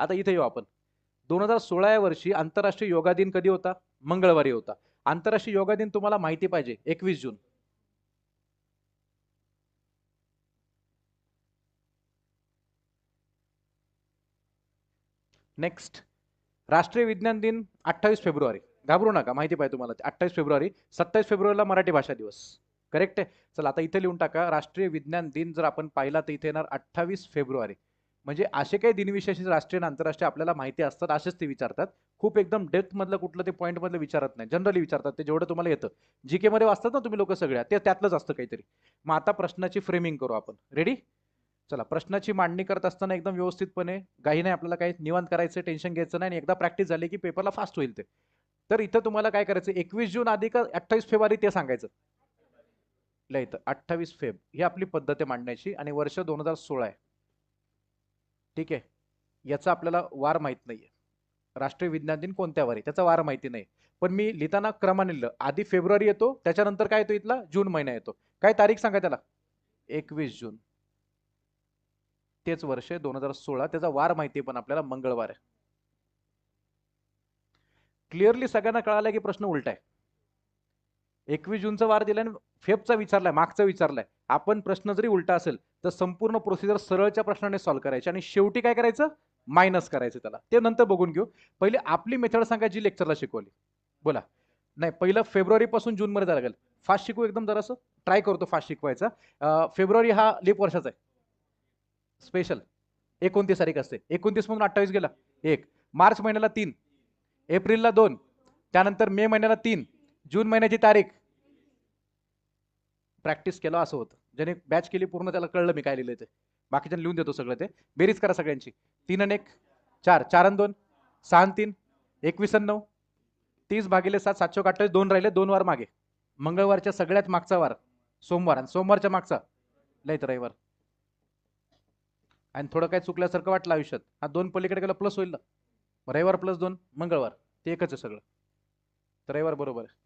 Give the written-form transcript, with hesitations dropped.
आता इथे येऊ आपण. 2016 या वर्षी आंतरराष्ट्रीय योगा दिन कधी होता? मंगळवारी होता. आंतरराष्ट्रीय योगा दिन तुम्हाला माहिती पाहिजे, 21 जून. नेक्स्ट, राष्ट्रीय विज्ञान दिन 28 फेब्रुवारी. घाबरू नका, माहिती पाहिजे तुम्हाला. 28 फेब्रुवारी. 27 फेब्रुवारीला मराठी भाषा दिवस. करेक्ट आहे. चला आता इथे लिहून टाका, राष्ट्रीय विज्ञान दिन जर आपण पाहिला तर इथे येणार 28 फेब्रुवारी. म्हणजे असे काही दिनविशेष राष्ट्रीय आणि आंतरराष्ट्रीय आपल्याला माहिती असतात, असेच ते विचारतात. खूप एकदम डेप्थ मधलं कुठलं ते पॉईंट मधलं विचारत नाही, जनरली विचारतात ते जेवढं तुम्हाला येतं. जीके मध्ये वाचतात ना तुम्ही लोक सगळ्या, ते त्यातलंच असतं काहीतरी. मग आता प्रश्नाची फ्रेमिंग करू आपण. रेडी? चला, प्रश्नाची मांडणी करत असताना एकदम व्यवस्थितपणे, काही नाही आपल्याला काही निवांत करायचं, टेन्शन घ्यायचं नाही, आणि एकदा प्रॅक्टिस झाली की पेपरला फास्ट होईल ते. तर इथं तुम्हाला काय करायचं, 21 जून आधी का 28 फेब्रुवारी ते सांगायचं. लिहायचं 28 फेब, ही आपली पद्धत आहे मांडण्याची, आणि वर्ष 2016 आहे. ठीक आहे. याचा आपल्याला वार माहित नाहीये, राष्ट्रीय विज्ञान दिन कोणत्या वारी त्याचा वार माहिती नाही. पण मी लिहिताना क्रमाने लिहिलं, आधी फेब्रुवारी येतो, त्याच्यानंतर काय येतो इथला जून महिना येतो. काय तारीख सांगा त्याला? 21 जून. तेच वर्ष 2016, त्याचा वार माहिती पण आपल्याला मंगळवार आहे. क्लिअरली सगळ्यांना कळालं की प्रश्न उलटा आहे. 21 जूनचा वार दिलाय आणि फेबचा विचारलाय, मागचा विचारलाय. आपण प्रश्न जरी उलटा असेल तर संपूर्ण प्रोसिजर सरळच्या प्रश्नाने सॉल्व्ह करायची, आणि शेवटी काय करायचं, मायनस करायचं त्याला. ते नंतर बघून घेऊ. पहिले आपली मेथड सांगा जी लेक्चरला शिकवली. बोला. नाही, पहिलं फेब्रुवारी पासून जून मध्ये जायला लागेल. फास्ट शिकू एकदम, जरासं ट्राय करतो फास्ट शिकवायचा. फेब्रुवारी हा लीप वर्षाचा आहे, स्पेशल. 29 तारीख असते. 29 मधून 28 गेला 1. मार्च महिन्याला 3, एप्रिलला 2, त्यानंतर मे महिन्याला 3, जून महिन्याची तारीख. प्रॅक्टिस केलं असं होतं, ज्याने बॅच केली पूर्ण त्याला कळलं मी काय लिहिलंय ते. बाकीच्या लिहून देतो सगळं ते. बेरीज करा सगळ्यांची. 3 आणि 1 4, 4 आणि 2 6 आणि 3 21 आणि 9 30 भागिले 7 728, 2 राहिले, 2 वार मागे. मंगळवारच्या सगळ्यात मागचा वार सोमवार, आणि सोमवारच्या मागचा लयत रविवार. आणि थोडं काय चुकल्यासारखं वाटलं आयुष्यात, हा 2 पलीकडे गेला प्लस होईल ना. रविवार प्लस 2 मंगळवार, ते एकच आहे सगळं. तर रविवार बरोबर आहे.